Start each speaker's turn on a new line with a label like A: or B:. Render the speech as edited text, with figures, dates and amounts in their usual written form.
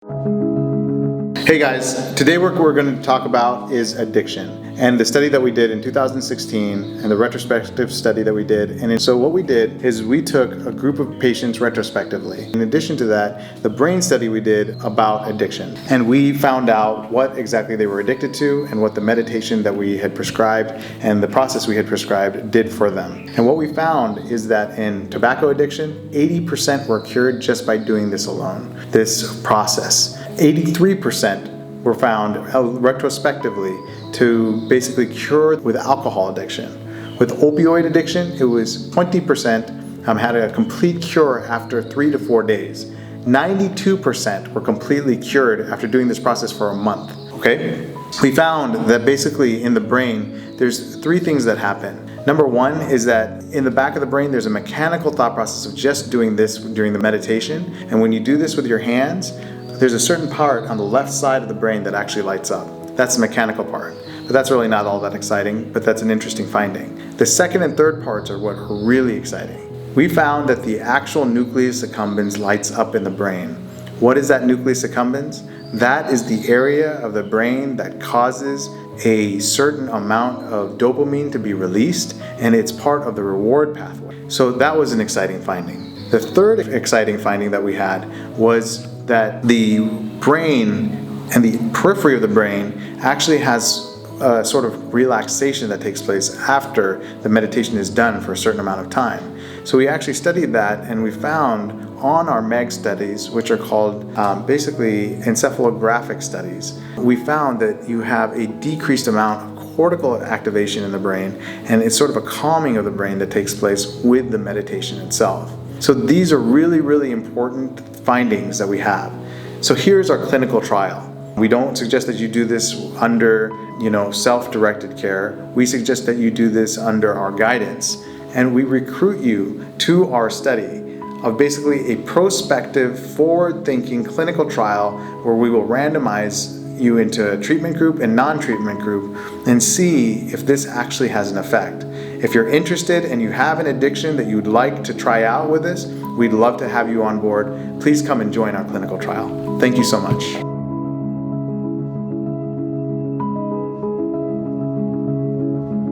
A: Hey guys, today what we're going to talk about is addiction and the study that we did in 2016 and the retrospective study that we did. And so what we did is we took a group of patients retrospectively. In addition to that, the brain study we did about addiction. And we found out what exactly they were addicted to and what the meditation that we had prescribed and the process we had prescribed did for them. And what we found is that in tobacco addiction, 80% were cured just by doing this alone, this process. 83% were found retrospectively to basically cure with alcohol addiction. With opioid addiction, it was 20% had a complete cure after 3 to 4 days. 92% were completely cured after doing this process for a month. Okay? We found that basically in the brain, there's 3 things that happen. Number 1 is that in the back of the brain, there's a mechanical thought process of just doing this during the meditation. And when you do this with your hands, there's a certain part on the left side of the brain that actually lights up. That's the mechanical part. But that's really not all that exciting, but that's an interesting finding. The second and third parts are what are really exciting. We found that the actual nucleus accumbens lights up in the brain. What is that nucleus accumbens? That is the area of the brain that causes a certain amount of dopamine to be released, and it's part of the reward pathway. So that was an exciting finding. The third exciting finding that we had was that the brain and the periphery of the brain actually has a sort of relaxation that takes place after the meditation is done for a certain amount of time. So we actually studied that, and we found on our MEG studies, which are called basically encephalographic studies, we found that you have a decreased amount of cortical activation in the brain, and it's sort of a calming of the brain that takes place with the meditation itself. So these are really, really important findings that we have. So here's our clinical trial. We don't suggest that you do this under, self-directed care. We suggest that you do this under our guidance. And we recruit you to our study of basically a prospective, forward-thinking clinical trial where we will randomize you into a treatment group and non-treatment group and see if this actually has an effect. If you're interested and you have an addiction that you'd like to try out with this, we'd love to have you on board. Please come and join our clinical trial. Thank you so much.